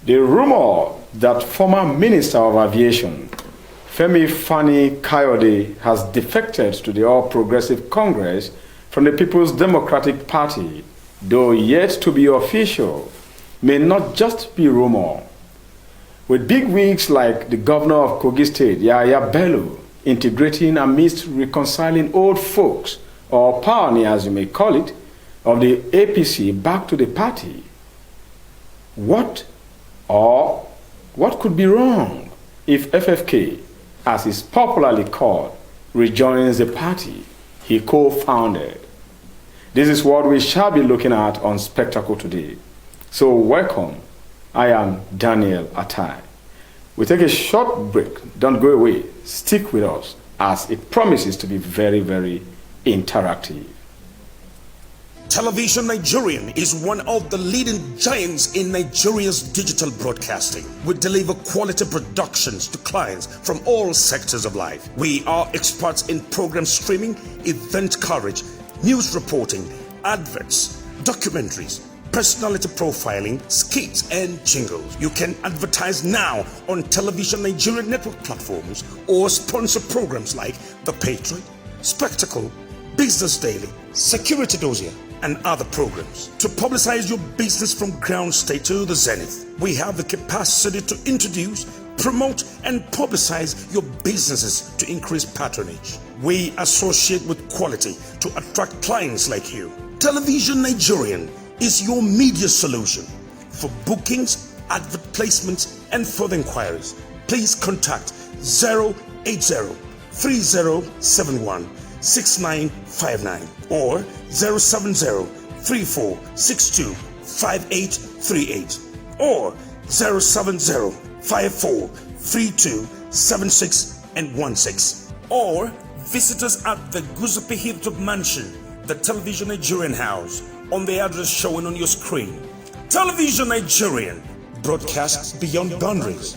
The rumor that former Minister of Aviation, KAYODE, has defected to the All Progressive Congress from the People's Democratic Party, though yet to be official, may not just be rumor. With big wigs like the governor of Kogi State, Yahaya Bello, integrating amidst reconciling old folks, or pioneers you may call it, of the APC back to the party. What could be wrong if FFK, as is popularly called, rejoins the party he co-founded? This is what we shall be looking at on Spectacle today. So welcome. I am Daniel Atai. We take a short break. Don't go away. Stick with us as it promises to be very, very interactive. Television Nigerian is one of the leading giants in Nigeria's digital broadcasting. We deliver quality productions to clients from all sectors of life. We are experts in program streaming, event coverage, news reporting, adverts, documentaries, personality profiling, skits, and jingles. You can advertise now on Television Nigerian network platforms or sponsor programs like The Patriot, Spectacle, Business Daily, Security Dossier, and other programs. To publicize your business from ground state to the zenith, we have the capacity to introduce, promote, and publicize your businesses to increase patronage. We associate with quality to attract clients like you. Television Nigerian is your media solution. For bookings, advert placements, and further inquiries, please contact 080-3071-6959 or 070-3462-5838 or 070-5432-7616 or visit us at the Guzupi Hilltop Mansion, the Television Nigerian House, on the address showing on your screen. Television Nigerian, broadcasts beyond boundaries.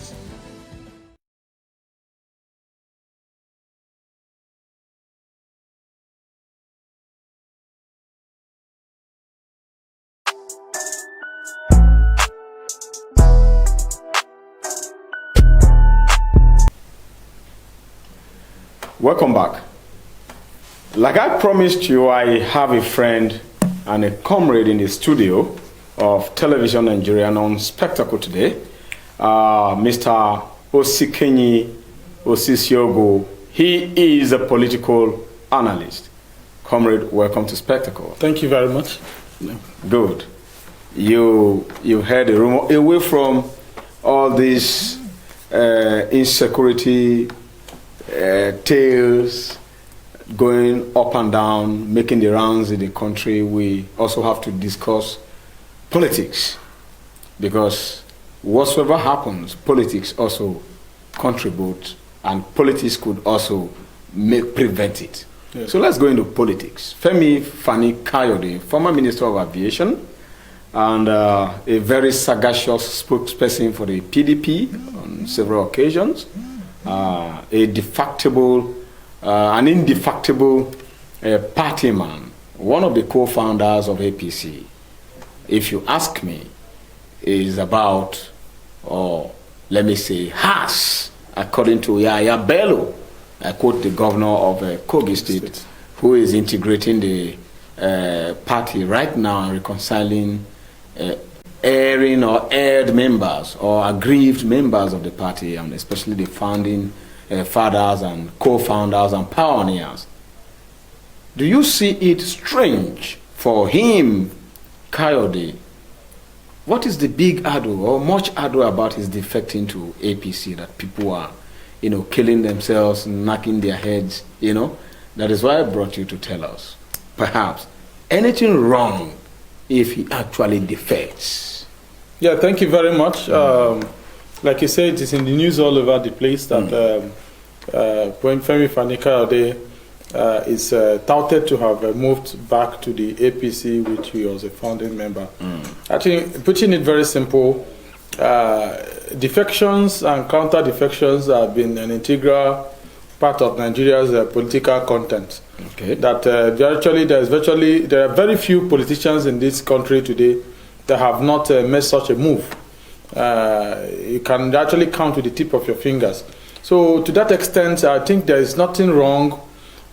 Welcome back. Like I promised you, I have a friend and a comrade in the studio of Television Nigerian on Spectacle today, Mr. Osikenyi Osisiogo. He is a political analyst. Comrade, welcome to Spectacle. Thank you very much. Good. You heard a rumor away from all these insecurity tales going up and down, making the rounds in the country. We also have to discuss politics, because whatsoever happens, politics also contribute, and politics could also prevent it. Yes. So let's go into politics. KAYODE, former Minister of Aviation and a very sagacious spokesperson for the PDP on several occasions, an indefatigable party man, one of the co-founders of APC, if you ask me, is about, or let me say, has, according to Yahaya Bello, I quote the governor of Kogi State, who is integrating the party right now and reconciling erring or erred members or aggrieved members of the party, and especially the founding fathers and co-founders and pioneers. Do you see it strange for him, KAYODE? What is the big ado or much ado about his defecting to APC, that people are, killing themselves, knocking their heads, That is why I brought you to tell us, perhaps, anything wrong if he actually defects? Yeah, thank you very much. Like you said, it is in the news all over the place that when KAYODE is touted to have moved back to the APC, which he was a founding member. I think, putting it very simple, defections and counter-defections have been an integral part of Nigeria's political content. Okay. That there are very few politicians in this country today that have not made such a move. You can actually count with the tip of your fingers. So to that extent, I think there is nothing wrong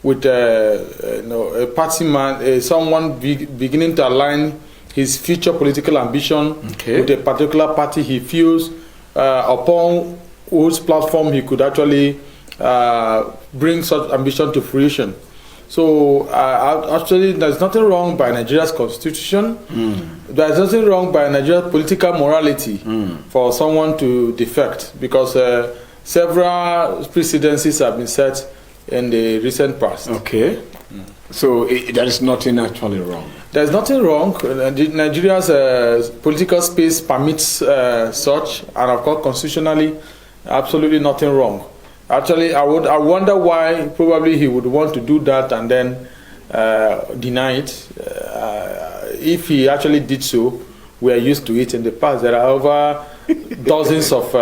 with a party man, someone beginning to align his future political ambition with a particular party he feels upon whose platform he could actually bring such ambition to fruition. So actually, there's nothing wrong by Nigeria's constitution. There's nothing wrong by Nigeria's political morality for someone to defect, because several precedences have been set in the recent past. Okay. So there is nothing actually wrong. There's nothing wrong. Nigeria's political space permits such, and of course, constitutionally, absolutely nothing wrong. Actually, I wonder why probably he would want to do that and then deny it. If he actually did so, we are used to it in the past. There are over dozens of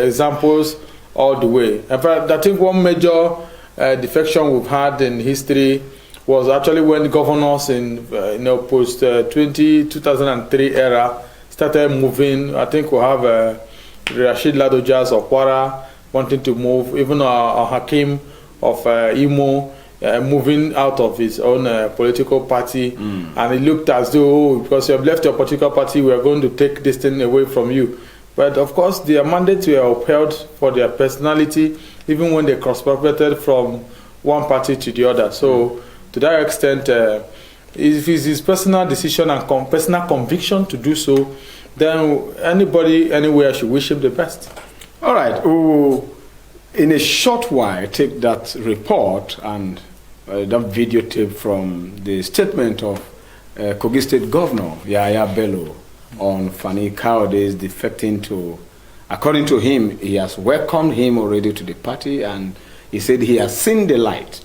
examples all the way. In fact, I think one major defection we've had in history was actually when governors in post 2003 era started moving. I think we have Rashid Ladojas of Kwara wanting to move, even Hakim of Imo moving out of his own political party, and it looked as though, because you have left your political party, we are going to take this thing away from you. But of course, their mandates were upheld for their personality, even when they cross-propagated from one party to the other. So to that extent, if it's his personal decision and personal conviction to do so, then anybody, anywhere should wish him the best. All right. In a short while, take that report and that videotape from the statement of Kogi State Governor Yahaya Bello on Fani Kayode's defecting to, according to him, he has welcomed him already to the party, and he said he has seen the light.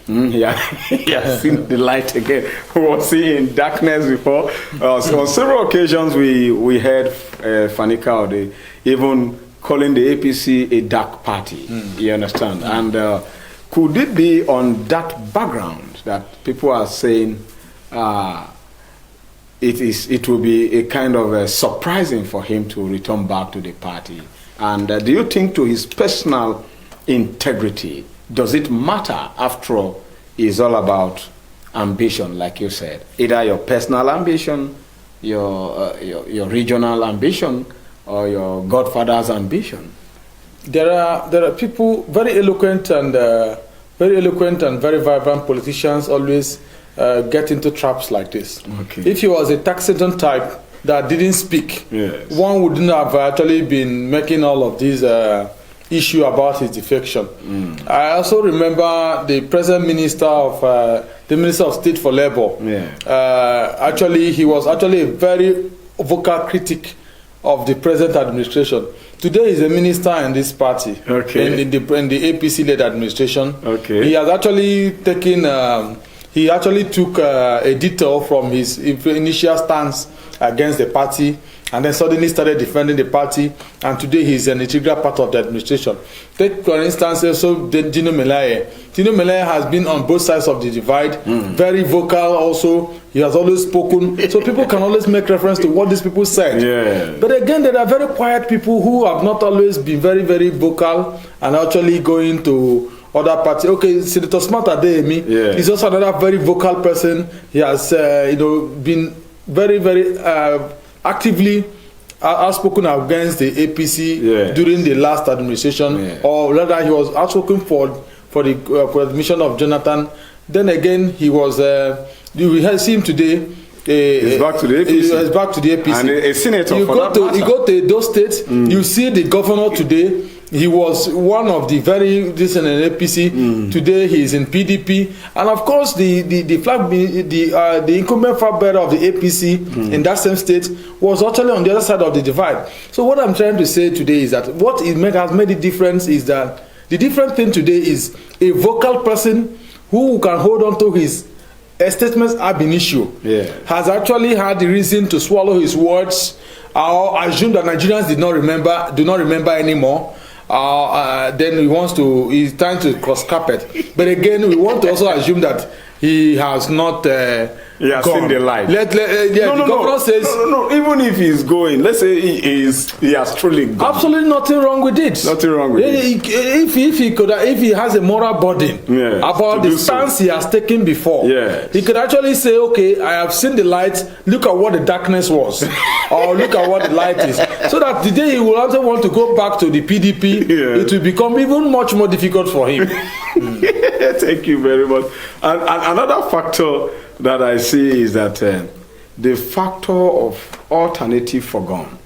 He has seen the light again. Was he in darkness before? So on several occasions, we heard Fani Kayode even calling the APC a dark party. You understand? And could it be on that background that people are saying it will be a kind of surprising for him to return back to the party? And do you think to his personal integrity, does it matter? After all, it's all about ambition, like you said. Either your personal ambition, your regional ambition, or your godfather's ambition. There are people very eloquent and very vibrant politicians always get into traps like this. Okay. If he was a taxation type that didn't speak, yes, one wouldn't have actually been making all of these issue about his defection. I also remember the present minister of the Minister of State for Labor. Yeah. Actually, he was actually a very vocal critic of the present administration. Today he's a minister in this party, okay, in the APC-led administration. Okay. He has actually taken, he actually took a detour from his initial stance against the party, and then suddenly started defending the party, and today he's an integral part of the administration. Take, for instance, also Dino Melaye. Dino Melaye has been on both sides of the divide, very vocal also. He has always spoken, so people can always make reference to what these people said. Yeah. But again, there are very quiet people who have not always been very, very vocal and actually going to other parties. Okay, Senator Smart Adeyemi is also another very vocal person. He has, been very, very actively outspoken against the APC during the last administration, or rather, he was outspoken for the admission of Jonathan. Then again, he was. We have seen him today. He's back to the APC. He's back to the APC. And a senator you for go that to matter. You go to those states. You see the governor today. He was one of the very decent in APC. Today he is in PDP, and of course the incumbent flag bearer of the APC in that same state was actually on the other side of the divide. So what I'm trying to say today is that what has made the difference is that the different thing today is a vocal person who can hold on to his statements ab initio, has actually had the reason to swallow his words, or assume that Nigerians do not remember anymore. Then he's trying to cross carpet. But again, we want to also assume that he has not he has gone. seen the light. The governor says no. Even if he's going, let's say he has truly gone. absolutely nothing wrong with it. Nothing wrong with it. If he has a moral burden about the stance he has taken before, he could actually say, okay, I have seen the light. Look at what the darkness was, or look at what the light is. So that the day he will also want to go back to the PDP, it will become even much more difficult for him. Thank you very much. And another factor that I see is that the factor of alternative forgone.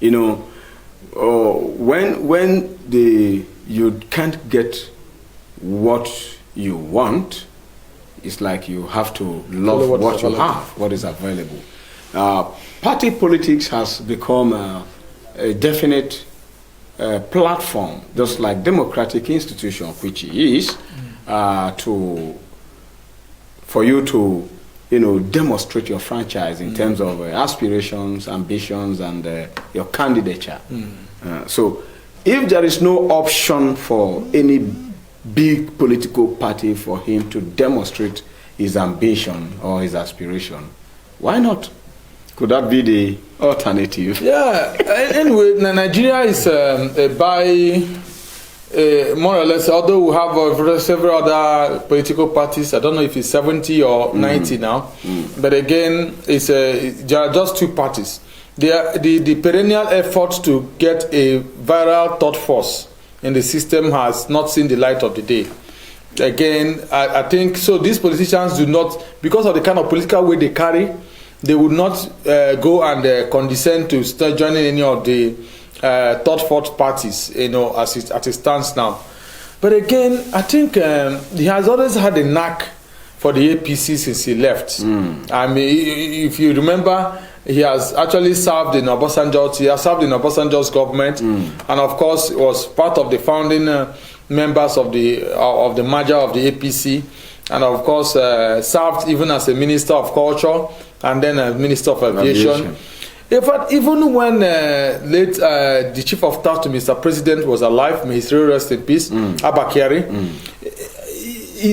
You know, when you can't get what you want, it's like you have to love what you have, what is available. Party politics has become a definite platform, just like democratic institution, which it is, for you to, demonstrate your franchise in terms of aspirations, ambitions, and your candidature. So, if there is no option for any big political party for him to demonstrate his ambition or his aspiration, why not? Could that be the alternative? Yeah. Anyway, Nigeria is more or less, although we have several other political parties, I don't know if it's 70 or 90 now, but again, there are just two parties. The perennial effort to get a viral thought force in the system has not seen the light of the day. Again, I think, so these politicians do not, because of the kind of political weight they carry, they would not go and condescend to start joining any of the third, fourth parties, as it stands now. But again, I think he has always had a knack for the APC since he left. I mean, if you remember, he has actually served in Obasanjo's government, and of course, was part of the founding members of the merger of the APC, and of course, served even as a minister of culture and then a minister of aviation. In fact, even when the chief of staff to Mr. President was alive, may his soul rest in peace, Abba Kyari,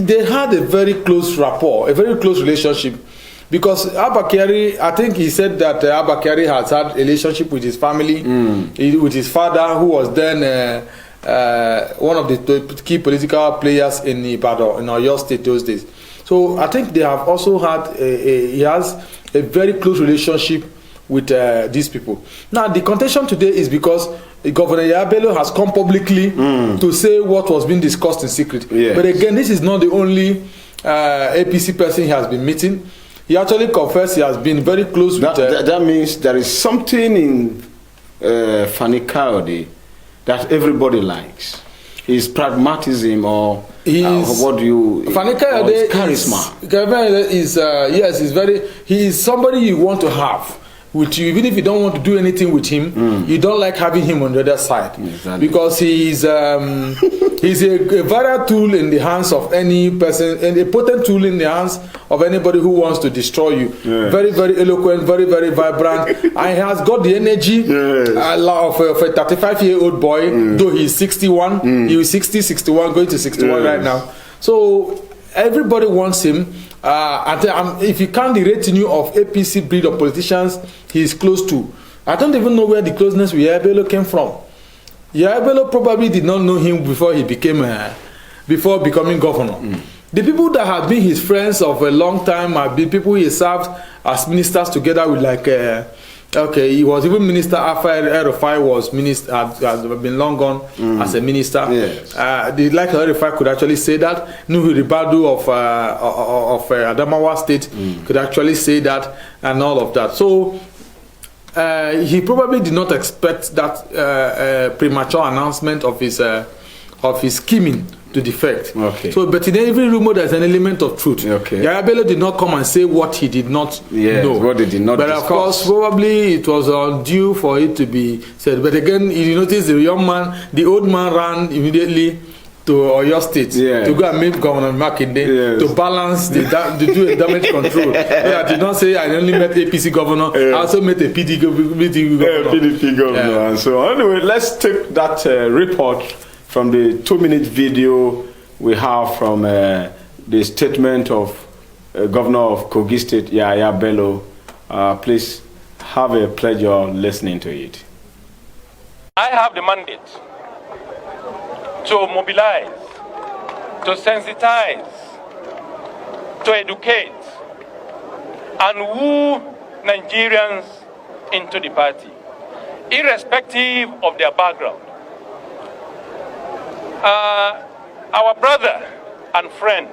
they had a very close rapport, a very close relationship, because Abba Kyari, I think he said that Abba Kyari has had a relationship with his family, with his father, who was then one of the key political players in Ibadan, in Oyo State those days. So I think they have also had he has a very close relationship with these people. Now the contention today is because Governor Yabelo has come publicly to say what was being discussed in secret. But again, this is not the only APC person he has been meeting. He actually confessed he has been very close with... That means there is something in Fani Kayode that everybody likes. His pragmatism, or what do you... Fani Kayode charisma. He is somebody you want to have with you, even if you don't want to do anything with him. You don't like having him on the other side, because he's a viral tool in the hands of any person, and a potent tool in the hands of anybody who wants to destroy you. Very, very eloquent, very, very vibrant, and he has got the energy of a 35-year-old boy, though he's 61. He was 61, going to 61 right now. So everybody wants him. And if you count the retinue of APC breed of politicians he is close to, I don't even know where the closeness with Yabelo came from. Yabelo probably did not know him before he became before becoming governor. The people that have been his friends of a long time have been people he served as ministers together with, like he was even minister after El-Rufai was minister, had been long gone as a minister. Like El-Rufai could actually say that. Nuhu Ribadu of Adamawa State could actually say that, and all of that. So he probably did not expect that premature announcement of his scheming to defect. So, but in every rumor there's an element of truth. Yabelo did not come and say what he did not know. What they did not but discuss. Of course, probably it was undue for it to be said. But again, you notice the old man ran immediately to Oyo State to go and meet Governor Makinde to balance to do a damage control. I did not say I only met APC governor, I also met a PDP governor. PDP governor and so on. Anyway, let's take that report from the 2-minute video we have from the statement of Governor of Kogi State, Yahaya Bello. Please have a pleasure listening to it. I have the mandate to mobilize, to sensitize, to educate, and woo Nigerians into the party, irrespective of their background. Our brother and friend,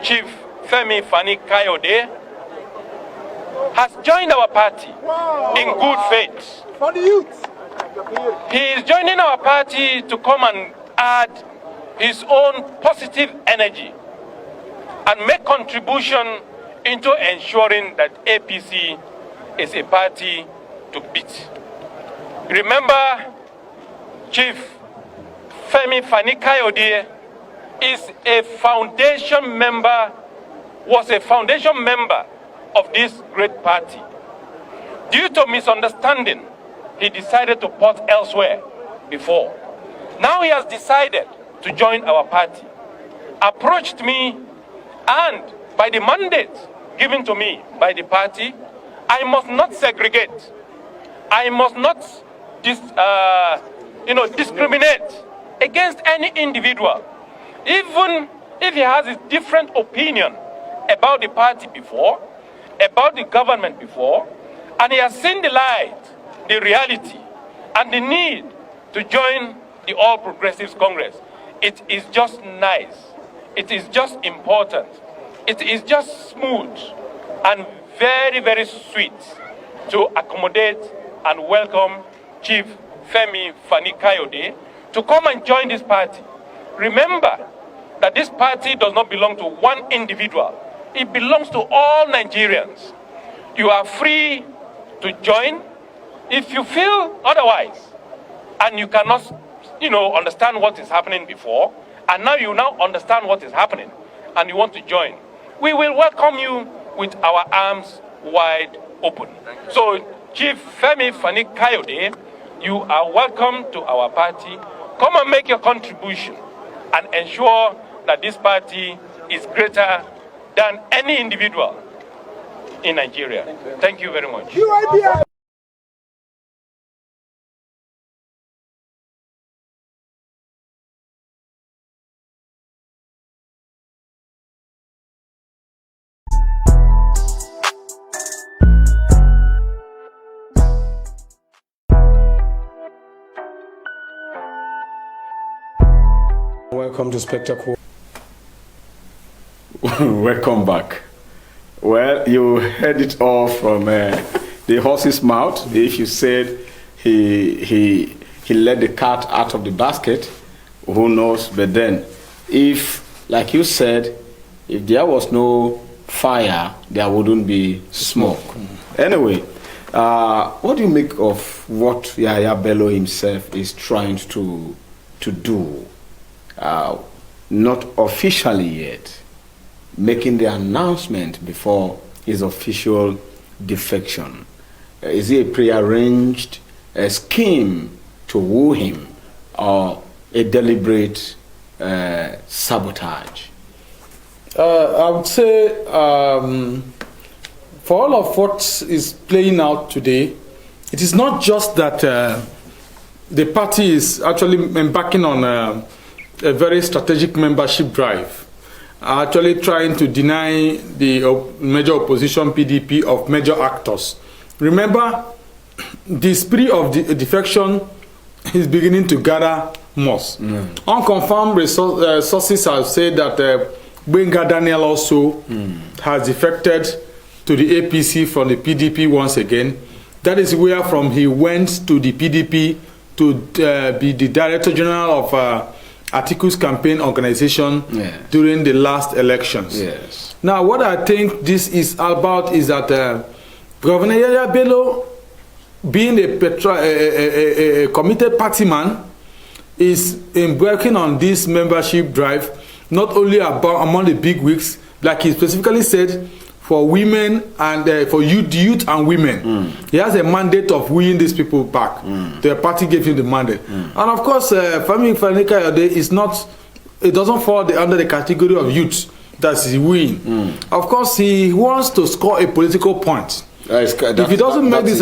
Chief Femi KAYODE, has joined our party in good faith. For the youth. He is joining our party to come and add his own positive energy and make contribution into ensuring that APC is a party to beat. Remember, Chief Femi KAYODE is a foundation member, was a foundation member of this great party. Due to misunderstanding, he decided to port elsewhere before. Now he has decided to join our party, approached me, and by the mandate given to me by the party, I must not segregate. I must not discriminate against any individual, even if he has a different opinion about the party before, about the government before, and he has seen the light, the reality, and the need to join the All Progressives Congress. It is just nice. It is just important. It is just smooth and very, very sweet to accommodate and welcome Chief Femi KAYODE to come and join this party. Remember that this party does not belong to one individual. It belongs to all Nigerians. You are free to join if you feel otherwise, and you cannot, understand what is happening before, and now you now understand what is happening, and you want to join. We will welcome you with our arms wide open. So, Chief Femi KAYODE, you are welcome to our party. Come and make your contribution and ensure that this party is greater than any individual in Nigeria. Thank you very much. Welcome to Spectacle. Welcome back. Well, you heard it all from the horse's mouth. If you said he let the cat out of the basket, who knows? But then, if, like you said, if there was no fire, there wouldn't be smoke. Anyway, what do you make of what Yahaya Bello himself is trying to do? Not officially yet, making the announcement before his official defection. Is it a prearranged scheme to woo him, or a deliberate sabotage? I would say for all of what is playing out today, it is not just that the party is actually embarking on a very strategic membership drive, actually trying to deny the major opposition PDP of major actors. Remember, the spirit of the defection is beginning to gather moss. Unconfirmed sources have said that Benga Daniel also has defected to the APC from the PDP once again. That is where from he went to the PDP to be the Director General of Atiku's campaign organization during the last elections. Yes. Now, what I think this is about is that Governor Yahaya Bello, being a committed party man, is working on this membership drive, not only about among the big wigs, like he specifically said, for women and for youth and women. He has a mandate of winning these people back. The party gave him the mandate. And of course, Femi KAYODE is not it doesn't fall under the category of youth. That's his win. Of course, he wants to score a political point. If he doesn't make this,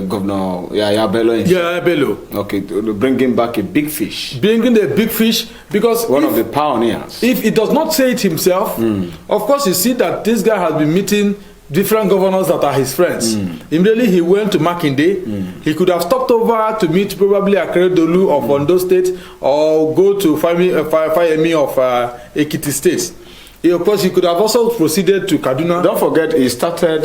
Governor Yaya Bello. Yaya Bello. Okay, bringing back a big fish. Bringing a big fish because one of the pioneers. If he does not say it himself, of course, you see that this guy has been meeting different governors that are his friends. Immediately he went to Makinde. He could have stopped over to meet probably Akeredolu of Ondo State or go to Fayemi of Ekiti State. Of course, he could have also proceeded to Kaduna. Don't forget, he started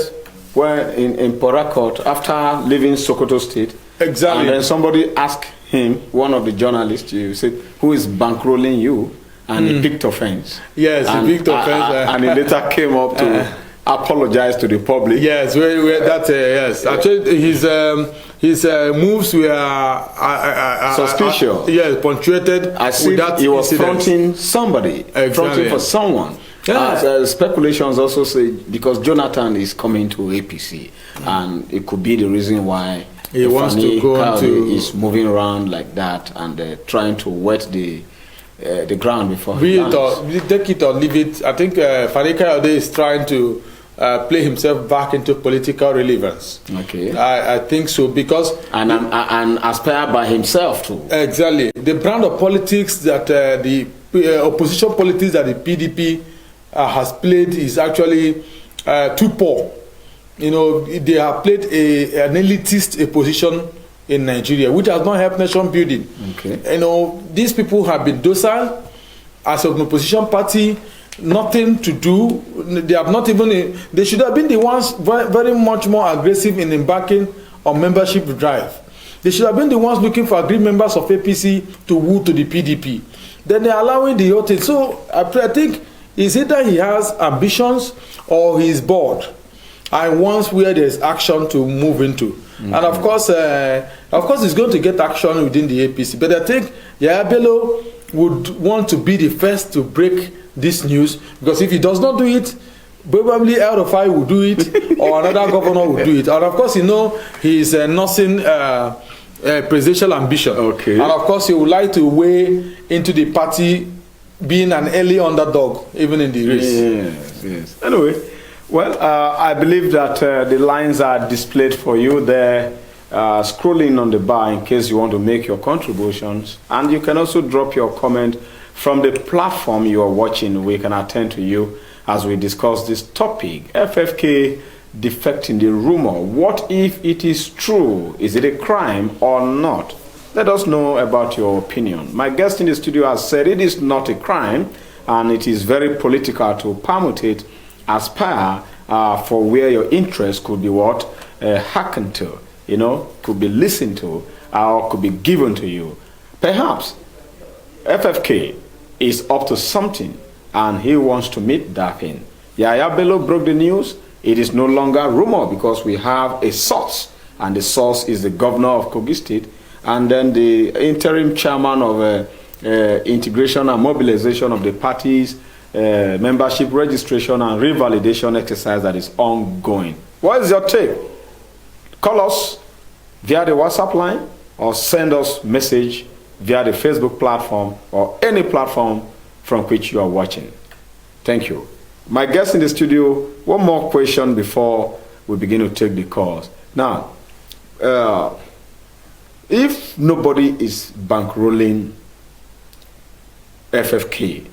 when in Port Harcourt after leaving Sokoto State. Exactly. And then somebody asked him, one of the journalists, you said, who is bankrolling you? And he picked offense. Yes, he picked offense. And he later came up to apologize to the public. Yes, yes. Actually, his moves were suspicious. Yes, punctuated. As if he was fronting somebody, fronting for someone. Speculations also say because Jonathan is coming to APC, and it could be the reason why he wants to go into is moving around like that and trying to wet the ground before take it or leave it. I think Fani KAYODE is trying to play himself back into political relevance. Okay, I think so because and aspire by himself too. Exactly, the brand of politics that the opposition politics that the PDP has played is actually too poor. You know, they have played an elitist position in Nigeria, which has not helped nation building. Okay. You know, these people have been docile as an opposition party, nothing to do. They have not even. They should have been the ones very much more aggressive in embarking on membership drive. They should have been the ones looking for agreed members of APC to woo to the PDP. Then they're allowing the whole thing. So I think it's either he has ambitions or he's bored and wants where there's action to move into. And of course, he's going to get action within the APC. But I think Yaya Bello would want to be the first to break this news, because if he does not do it, probably El-Rufai will do it or another governor will do it. And of course, you know, he's nursing presidential ambition. Okay. And of course, he would like to weigh into the party being an early underdog, even in the race. Yes. Anyway, well, I believe that the lines are displayed for you there, scrolling on the bar in case you want to make your contributions. And you can also drop your comment from the platform you are watching. We can attend to you as we discuss this topic. FFK defecting the rumor. What if it is true? Is it a crime or not? Let us know about your opinion. My guest in the studio has said it is not a crime, and it is very political to permutate, aspire for where your interest could be what? Hearkened to, you know, could be listened to, or could be given to you. Perhaps FFK is up to something, and he wants to meet that thing. Yaya Bello broke the news. It is no longer rumor because we have a source, and the source is the governor of Kogi State, and then the interim chairman of integration and mobilization of the party's membership registration and revalidation exercise that is ongoing. What is your take? Call us via the WhatsApp line or send us message via the Facebook platform or any platform from which you are watching. Thank you. My guest in the studio, one more question before we begin to take the calls. Now, if nobody is bankrolling FFK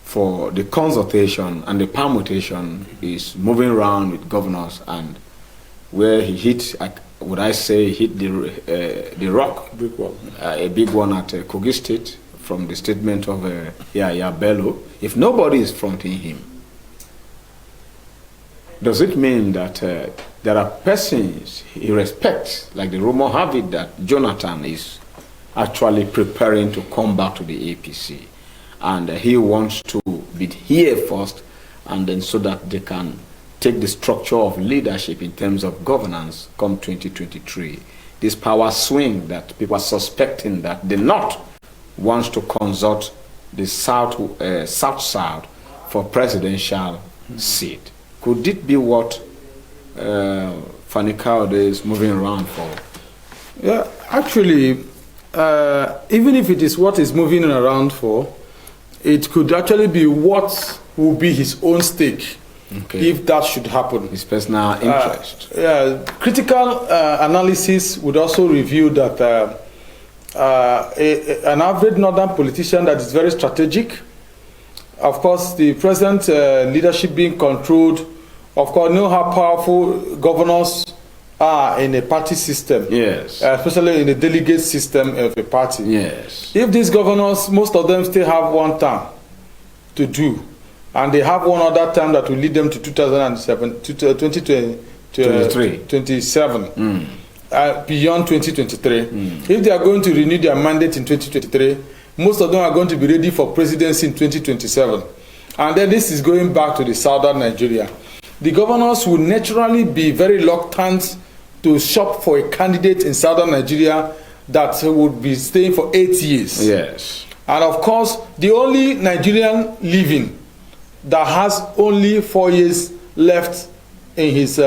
for the consultation and the permutation is moving around with governors, and where he hit, would I say, hit the rock, Big one. A big one at Kogi State from the statement of Yaya Bello. If nobody is fronting him, does it mean that there are persons he respects, like the rumor have it that Jonathan is actually preparing to come back to the APC, and he wants to be here first, and then so that they can take the structure of leadership in terms of governance come 2023. This power swing that people are suspecting that the North wants to consult the South for presidential seat. Could it be what Fani KAYODE is moving around for? Yeah, actually, even if it is what he's moving around for, it could actually be what will be his own stake if that should happen. His personal interest. Critical analysis would also reveal that an average northern politician that is very strategic, of course, the present leadership being controlled, of course, know how powerful governors are in a party system. Yes. Especially in the delegate system of a party. Yes. If these governors, most of them still have one term to do, and they have one other term that will lead them to 2027, beyond 2023. If they are going to renew their mandate in 2023, most of them are going to be ready for presidency in 2027. And then this is going back to the southern Nigeria. The governors will naturally be very reluctant to shop for a candidate in southern Nigeria that would be staying for 8 years. Yes. And of course, the only Nigerian living that has only 4 years left in his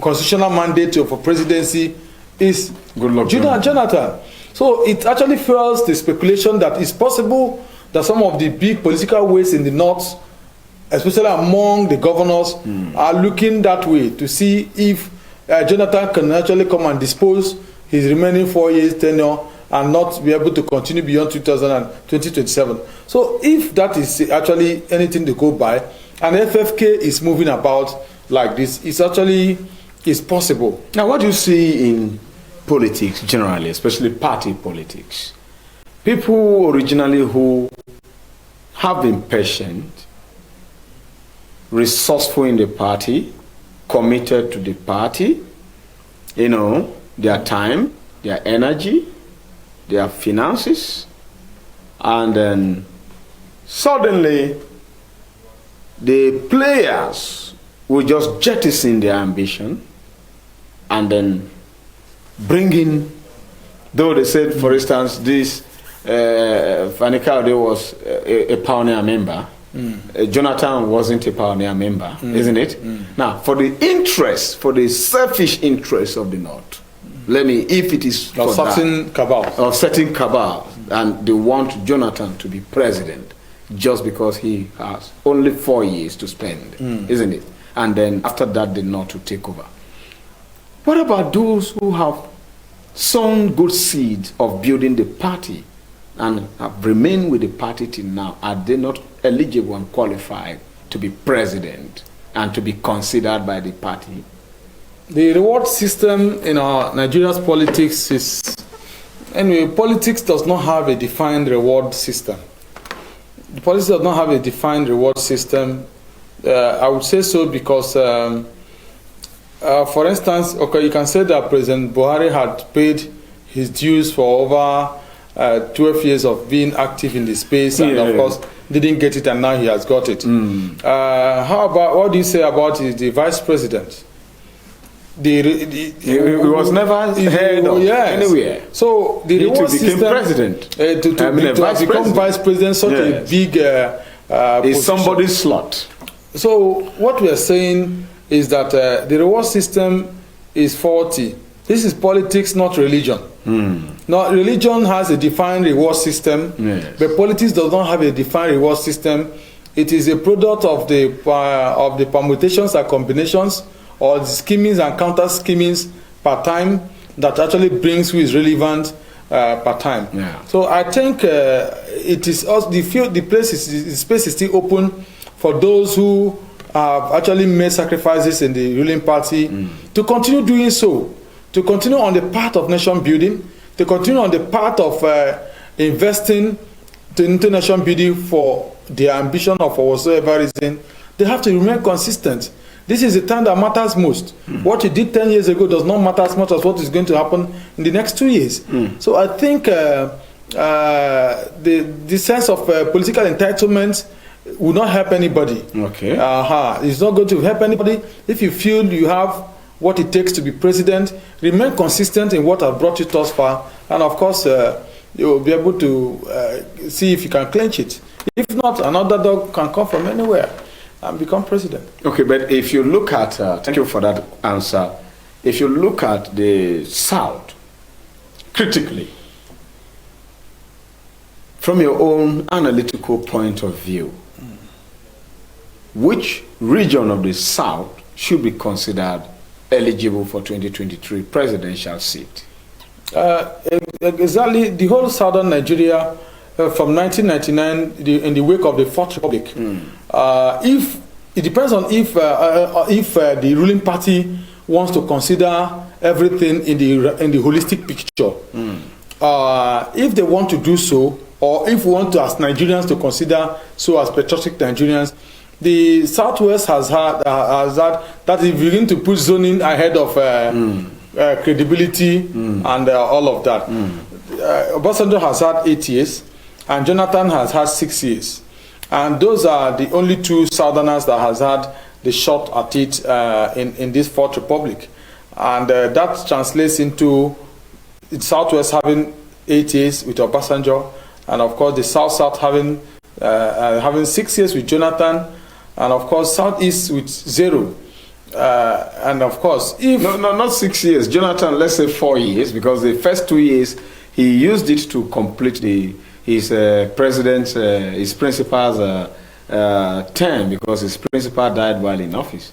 constitutional mandate for presidency is Jonathan. So it actually fuels the speculation that it's possible that some of the big political weights in the north, especially among the governors, are looking that way to see if Jonathan can actually come and dispose his remaining 4 years tenure and not be able to continue beyond 2027. So if that is actually anything to go by, and FFK is moving about like this, it's actually possible. Now, what do you see in politics generally, especially party politics? People originally who have been patient, resourceful in the party, committed to the party, their time, their energy, their finances, and then suddenly the players will just jettison their ambition and then bring in, though they said, for instance, this Fani KAYODE was a pioneer member. Jonathan wasn't a pioneer member, isn't it? Now, for the selfish interest of the North, if it is of certain cabal, and they want Jonathan to be president just because he has only 4 years to spend, isn't it? And then after that, the North to take over. What about those who have sown good seeds of building the party and have remained with the party till now? Are they not eligible and qualified to be president and to be considered by the party? The reward system in our Nigeria's politics is, politics does not have a defined reward system. The politics does not have a defined reward system. I would say so because, for instance, you can say that President Buhari had paid his dues for over 12 years of being active in the space, and of course didn't get it, and now he has got it. What do you say about the vice president? He was never heard of anywhere. So the reward system, president, to become vice president, such a big is somebody's slot. So what we are saying is that the reward system is faulty. This is politics, not religion. Now, religion has a defined reward system, but politics does not have a defined reward system. It is a product of the permutations and combinations, or the schemings and counter schemings per time that actually brings who is relevant per time. So I think it is also the space is still open for those who have actually made sacrifices in the ruling party to continue doing so, to continue on the path of nation building, to continue on the path of investing into nation building for their ambition or for whatsoever reason. They have to remain consistent. This is the time that matters most. What you did 10 years ago does not matter as much as what is going to happen in the next 2 years. So I think the sense of political entitlement will not help anybody. It's not going to help anybody. If you feel you have what it takes to be president, remain consistent in what has brought you thus far, and of course you will be able to see if you can clinch it. If not, another dog can come from anywhere and become president. Okay, but if you look at, thank you for that answer, if you look at the South critically, From your own analytical point of view, which region of the South should be considered eligible for 2023 presidential seat? Exactly, the whole southern Nigeria from 1999, in the wake of the Fourth Republic. If it depends on if the ruling party wants to consider everything in the holistic picture. If they want to do so, or if we want to, as Nigerians, to consider so as patriotic Nigerians, the Southwest has had that if you begin to put zoning ahead of credibility and all of that. Obasanjo has had 8 years, and Jonathan has had 6 years, and those are the only two Southerners that has had the shot at it in this Fourth Republic, and that translates into the Southwest having 8 years with Obasanjo, and of course the South having 6 years with Jonathan, and of course Southeast with 0. And of course, if no, not 6 years, Jonathan, let's say 4 years, because the first 2 years he used it to complete his principal's term, because his principal died while in office.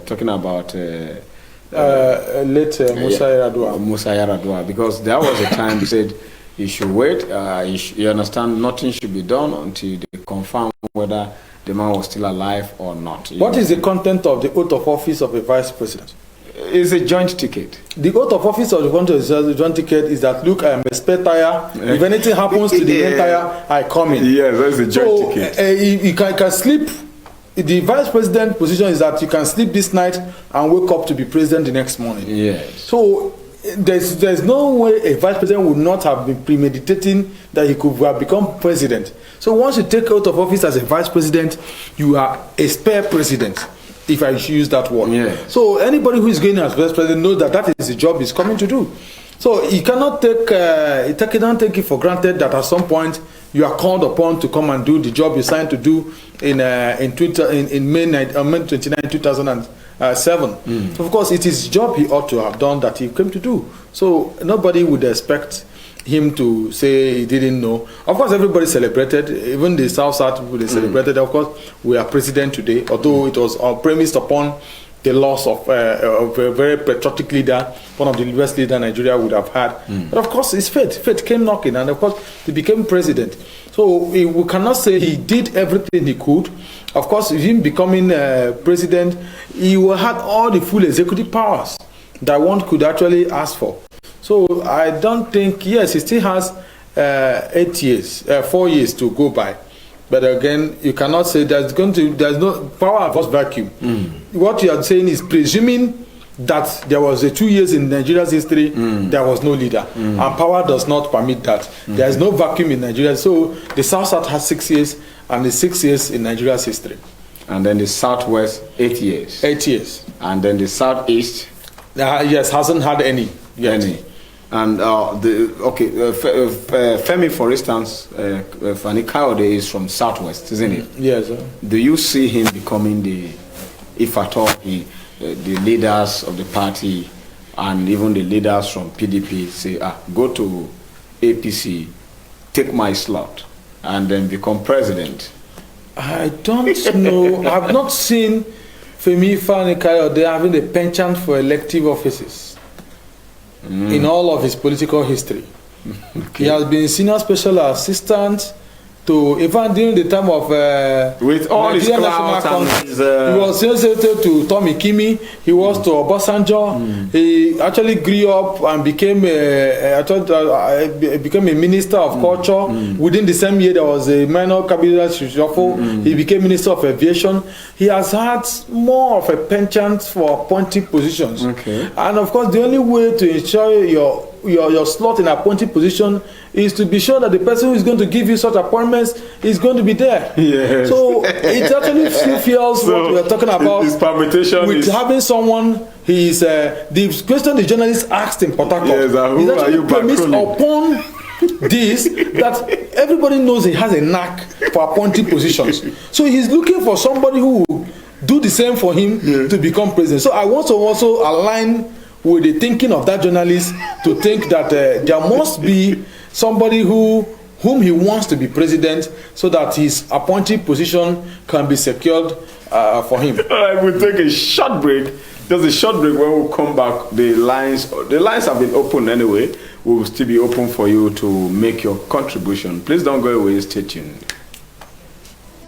Talking about late Musa Yar'Adua. Musa Yar'Adua, because there was a time he said you should wait. You understand, nothing should be done until they confirm whether the man was still alive or not. What is the content of the oath of office of a vice president? It's a joint ticket. The oath of office of the joint ticket is that, look, I am a spare tire. If anything happens to the main tire, I come in. Yes, that's a joint ticket. You can sleep. The vice president position is that you can sleep this night and wake up to be president the next morning. Yes. So there's no way a vice president would not have been premeditating that he could have become president. So once you take out of office as a vice president, you are a spare president, if I should use that word. Yeah. So anybody who is going as vice president knows that that is the job he's coming to do. So he cannot take it for granted that at some point you are called upon to come and do the job you signed to do in May 29, 2007. So of course, it is job he ought to have done that he came to do. So nobody would expect him to say he didn't know. Of course, everybody celebrated. Even the South people, they celebrated. Of course, we are president today, although it was premised upon the loss of a very patriotic leader, one of the best leaders Nigeria would have had. But of course, it's fate. Fate came knocking, and of course, he became president. So we cannot say he did everything he could. Of course, him becoming president, he had all the full executive powers that one could actually ask for. So I don't think, yes, he still has 4 years to go by. But again, you cannot say there's no power of vacuum. What you are saying is presuming that there was a 2 years in Nigeria's history, there was no leader. And power does not permit that. There is no vacuum in Nigeria. So the South has 6 years, and the 6 years in Nigeria's history. And then the Southwest, 8 years. 8 years. And then the Southeast? Yes, hasn't had any yet. And Femi, for instance, Fani KAYODE is from Southwest, isn't it? Yes. Sir. Do you see him becoming if at all, the leaders of the party and even the leaders from PDP say, go to APC, take my slot, and then become president? I don't know. I've not seen Femi Fani KAYODE having a penchant for elective offices in all of his political history. Okay. He has been senior special assistant to, even during the time of with all his clouds and his, he was sensitive to Tommy Kimi, he was to Obasanjo. He actually grew up and became a minister of culture. Within the same year, there was a minor cabinet reshuffle. He became minister of aviation. He has had more of a penchant for appointing positions. Okay. And of course, the only way to ensure your slot in appointing position is to be sure that the person who is going to give you such appointments is going to be there. Yes. So it actually feels so what we are talking about. His permutation with having someone, he is the question the journalist asked in Port Harcourt is actually premised upon this, that everybody knows he has a knack for appointing positions. So he's looking for somebody who will do the same for him to become president. So I want to also align with the thinking of that journalist to think that there must be somebody who whom he wants to be president, so that his appointed position can be secured for him. All right, we'll take a short break. Just a short break. When we come back, the lines have been open anyway. We will still be open for you to make your contribution. Please don't go away. Stay tuned.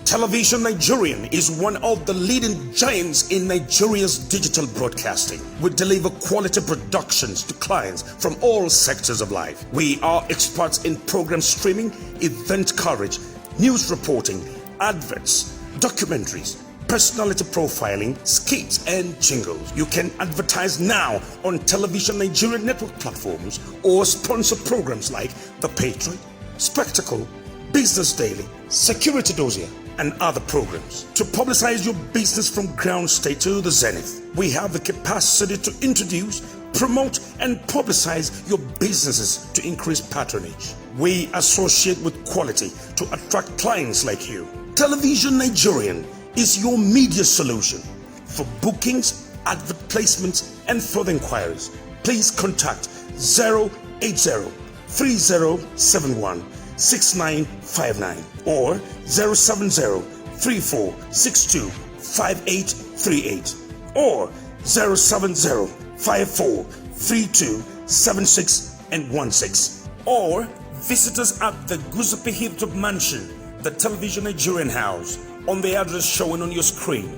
Television Nigerian is one of the leading giants in Nigeria's digital broadcasting. We deliver quality productions to clients from all sectors of life. We are experts in program streaming, event coverage, news reporting, adverts, documentaries, personality profiling, skits, and jingles. You can advertise now on Television Nigerian network platforms or sponsor programs like The Patriot, Spectacle, Business Daily, Security Dossier, and other programs. To publicize your business from ground state to the zenith, we have the capacity to introduce, promote, and publicize your businesses to increase patronage. We associate with quality to attract clients like you. Television Nigerian is your media solution. For bookings, advert placements, and further inquiries, please contact 080-3071-6959 or 070-3462-5838 or 070-5432-7616 or visit us at the Guzupi Hilltop Mansion, the Television Nigerian House, on the address showing on your screen.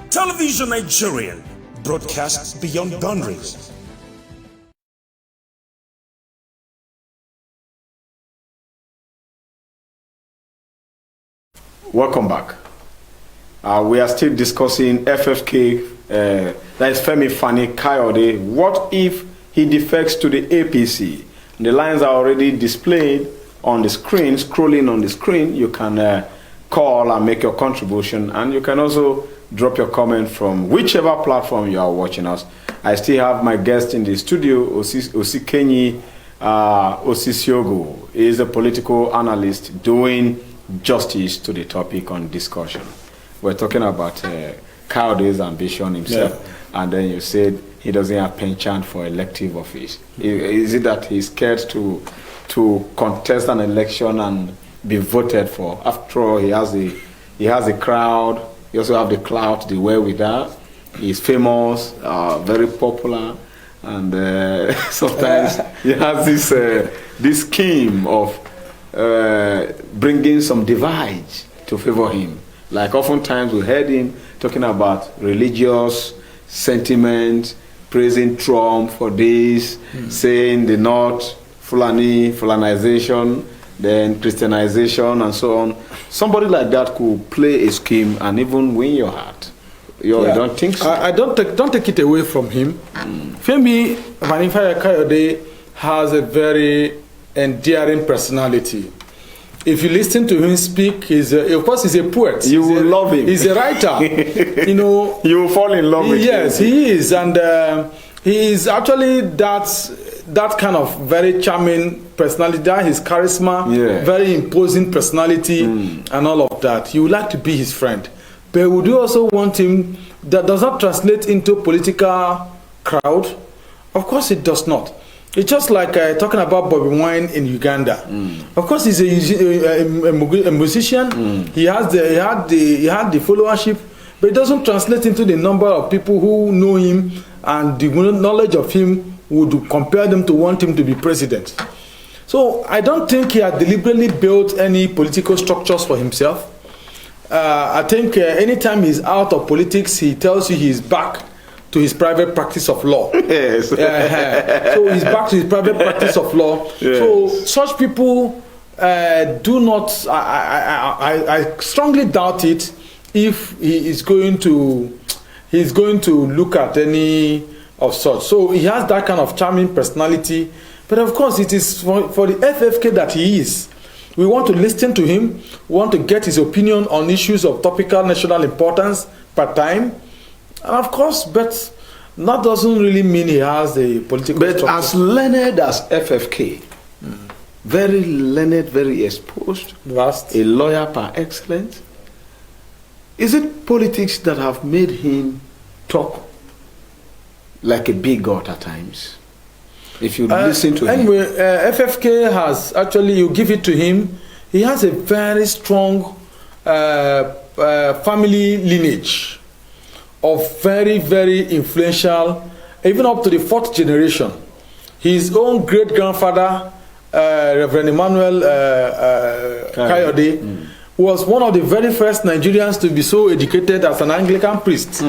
Television Nigerian, broadcasts beyond boundaries. Welcome back. We are still discussing FFK, that is Femi Fani Kayode. What if he defects to the APC? The lines are already displayed on the screen, scrolling on the screen. You can call and make your contribution, and you can also drop your comment from whichever platform you are watching us. I still have my guest in the studio, Osikenyi Osisiogo. He is a political analyst doing justice to the topic on discussion. We're talking about Kayode's ambition himself, and then you said he doesn't have penchant for elective office. Is it that he's scared to contest an election and be voted for? After all, he has a crowd. He also have the clout, the wherewithal. He's famous, very popular, and sometimes he has this scheme of bringing some divide to favor him. Like oftentimes we heard him talking about religious sentiment, praising Trump for this, saying the North, Fulanization, then Christianization and so on. Somebody like that could play a scheme and even win your heart. You don't think so? I don't take it away from him. Femi Fani Kayode has a very endearing personality. If you listen to him speak, of course he's a poet. You will love him. He's a writer. You know, you will fall in love with him. Yes, he is, and he is actually that kind of very charming personality. That his charisma, very imposing personality, and all of that. You would like to be his friend, but would you also want him? That does not translate into political crowd. Of course, it does not. It's just like talking about Bobby Wine in Uganda. Of course, he's a musician. He had the followership, but it doesn't translate into the number of people who know him, and the knowledge of him would compare them to want him to be president. So I don't think he had deliberately built any political structures for himself. I think anytime he's out of politics, he tells you he's back to his private practice of law. Yes. So he's back to his private practice of law. Yes. So such people do not. I strongly doubt it if he is going to. He's going to look at any of such. So he has that kind of charming personality. But of course, it is for the FFK that he is. We want to listen to him. We want to get his opinion on issues of topical national importance per time. And of course, but that doesn't really mean he has a political structure. As learned as FFK, very learned, very exposed, vast, a lawyer par excellence, is it politics that have made him talk like a bigot at times? If you listen to him. Anyway, FFK has actually, you give it to him, he has a very strong family lineage of very, very influential, even up to the 4th generation. His own great-grandfather, Reverend Emmanuel KAYODE, was one of the very first Nigerians to be so educated as an Anglican priest.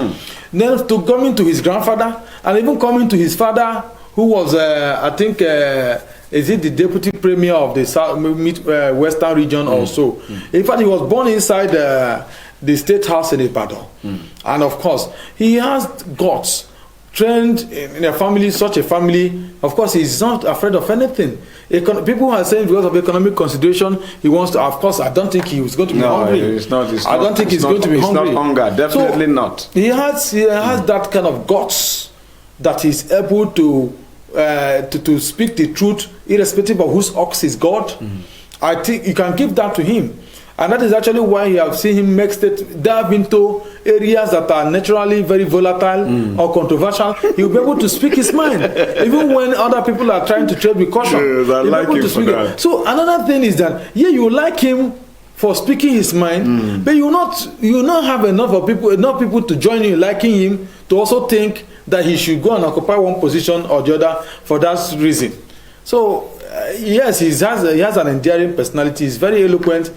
Then to coming to his grandfather, and even coming to his father, who was, I think, is it the deputy premier of the South, Western region also. In fact, he was born inside the State House in Ibadan. And of course, he has guts, trained in a family, such a family. Of course, he's not afraid of anything. People are saying because of economic consideration, he wants to. Of course, I don't think he was going to be hungry. It's not. I don't think he's going to be hungry. It's not hunger. Definitely so not. He has that kind of guts that he's able to speak the truth, irrespective of whose ox is God. I think you can give that to him. And that is actually why you have seen him dive into areas that are naturally very volatile or controversial. He'll be able to speak his mind, even when other people are trying to tread with caution. Yes, I like him for that. So another thing is that you like him for speaking his mind, but you not have enough people to join you in liking him to also think that he should go and occupy one position or the other for that reason. So yes, he has an endearing personality. He's very eloquent,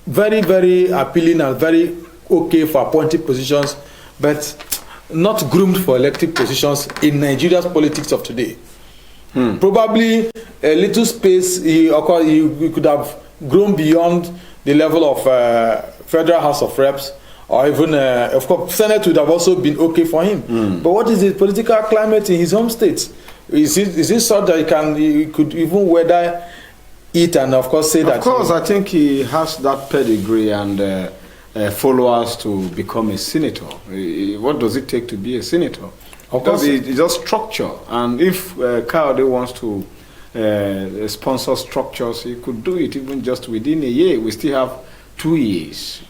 very, very appealing, and very okay for appointed positions, but not groomed for elected positions in Nigeria's politics of today. Probably a little space he could have grown beyond the level of Federal House of Reps, or even, of course, Senate would have also been okay for him. But what is the political climate in his home state? Is it such that he could even weather it and of course say that? Of course, I think he has that pedigree and followers to become a senator. What does it take to be a senator? Of course, it's just structure. And if KAYODE wants to sponsor structures, he could do it even just within a year. We still have 2 years,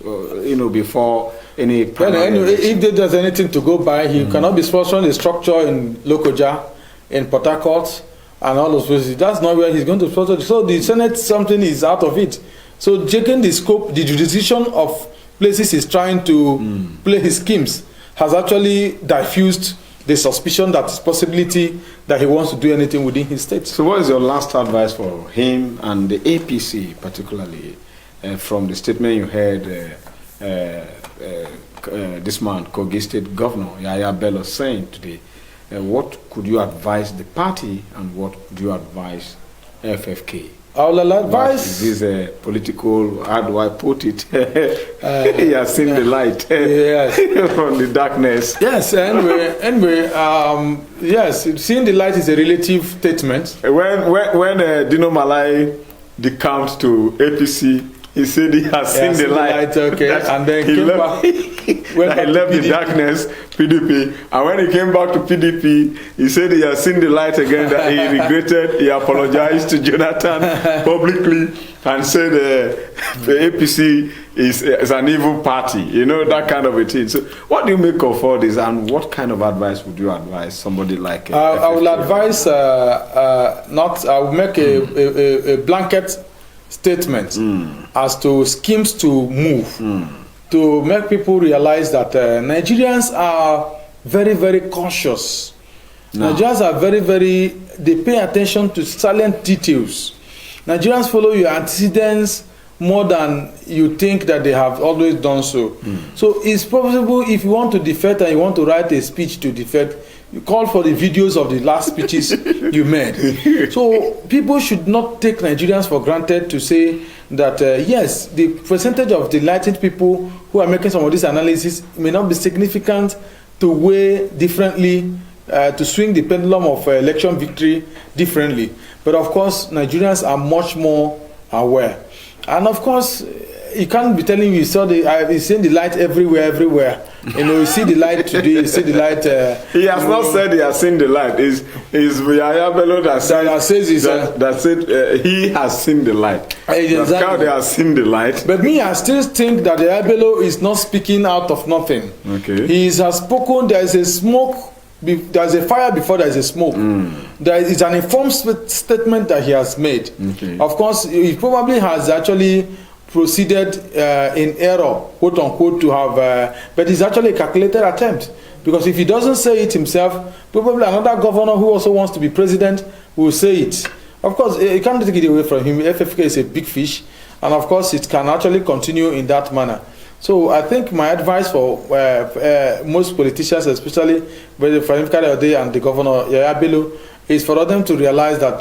before any. Anyway, if there's anything to go by, he cannot be sponsoring a structure in Lokoja, in Port Harcourt, and all those places. That's not where he's going to sponsor. So the Senate, something is out of it. So checking the scope, the jurisdiction of places he's trying to play his schemes has actually diffused the suspicion that it's possibility that he wants to do anything within his state. So what is your last advice for him and the APC particularly, from the statement you heard this man, Kogi State Governor Yaya Bello saying today? What could you advise the party and what do you advise FFK? I will advise. This is a political, how do I put it? He has seen the light from the darkness. Yes, anyway, yes, seeing the light is a relative statement. When Dino Malai decamped to APC, he said he has seen the light. Okay, and then he left the darkness, PDP. And when he came back to PDP, he said he has seen the light again, that he regretted, he apologized to Jonathan publicly and said the APC is an evil party, that kind of a thing. So what do you make of all this, and what kind of advice would you advise somebody like I will advise, I will make a blanket statement as to schemes to move, to make people realize that Nigerians are very, very cautious. Nigerians are very, very, they pay attention to silent details. Nigerians follow your antecedents more than you think that they have always done so. So it's possible, if you want to defect and you want to write a speech to defect, you call for the videos of the last speeches you made. So people should not take Nigerians for granted to say that, yes, the percentage of the enlightened people who are making some of this analysis may not be significant to weigh differently, to swing the pendulum of election victory differently. But of course, Nigerians are much more aware. And of course, you can't be telling me you've seen the light everywhere. You see the light today, you see the light. He has not said he has seen the light. It's Yaya Bello that said he has seen the light. Exactly. They have seen the light. But me, I still think that Yaya Bello is not speaking out of nothing. Okay. He has spoken. There is a smoke there's a fire before there's a smoke. There is an informed statement that he has made. Okay. Of course, he probably has actually proceeded in error, quote unquote, to have, but it's actually a calculated attempt. Because if he doesn't say it himself, probably another governor who also wants to be president will say it. Of course, you can't take it away from him. FFK is a big fish, and of course, it can actually continue in that manner. So I think my advice for most politicians, especially KAYODE and the governor Yaya Bello, is for them to realize that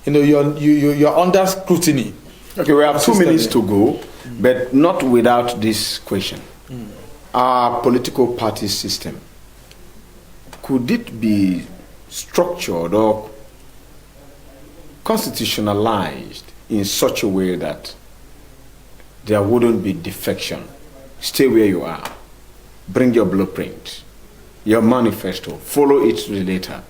you're under scrutiny. Okay, we have 2 minutes to go, but not without this question. Our political party system, could it be structured or constitutionalized in such a way that there wouldn't be defection? Stay where you are. Bring your blueprint, your manifesto, follow it to the letter.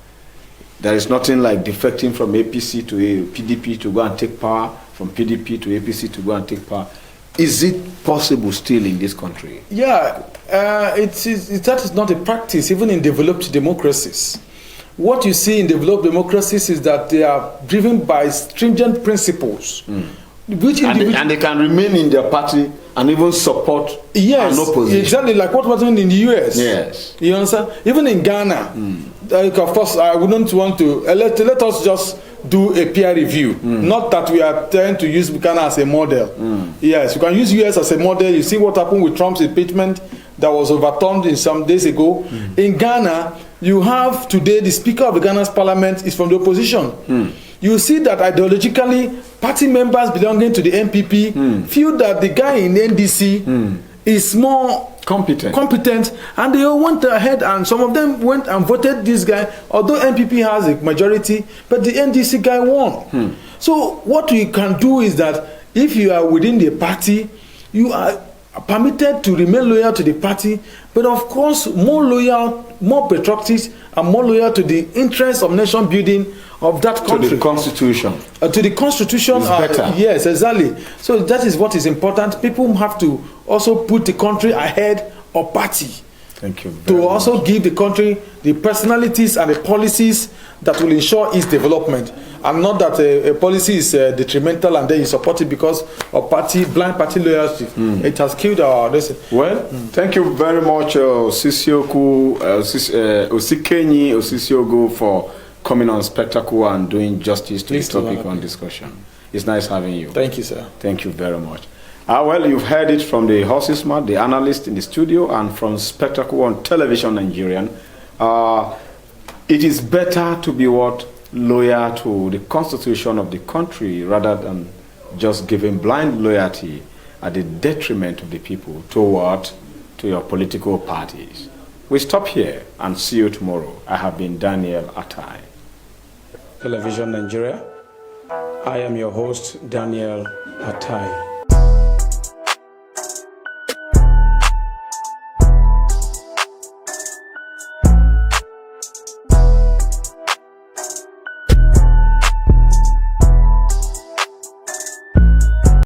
There is nothing like defecting from APC to PDP to go and take power, from PDP to APC to go and take power. Is it possible still in this country? Yeah, that is not a practice even in developed democracies. What you see in developed democracies is that they are driven by stringent principles. Which and they can remain in their party and even support an opposition. Exactly, like what was in the US. Yes. You understand? Even in Ghana, like, of course, I wouldn't want to, let us just do a peer review. Not that we are trying to use Ghana as a model. Yes, you can use US as a model. You see what happened with Trump's impeachment that was overturned in some days ago. In Ghana, you have today the Speaker of the Ghana's parliament is from the opposition. You see that ideologically, party members belonging to the NPP feel that the guy in NDC is more competent, and they all went ahead, and some of them went and voted this guy, although NPP has a majority, but the NDC guy won. So what we can do is that if you are within the party, you are permitted to remain loyal to the party, but of course more loyal, more patriotic, and more loyal to the interests of nation building of that country. To the constitution. To the constitution. Better. Yes, exactly. So that is what is important. People have to also put the country ahead of party. Thank you very To much. also give the country the personalities and the policies that will ensure its development, and not that a policy is detrimental and then you support it because of blind party loyalty. It has killed our nation. Well, thank you very much, Osisioku, Osikenyi Osisiogo, for coming on Spectacle and doing justice to the topic on discussion. It's nice having you. Thank you, sir. Thank you very much. Well, you've heard it from the horse's mouth, the analyst in the studio, and from Spectacle on Television Nigerian. It is better to be loyal to the constitution of the country rather than just giving blind loyalty at the detriment of the people to your political parties. We stop here and see you tomorrow. I have been Daniel Atai. Television Nigeria. I am your host, Daniel Atai.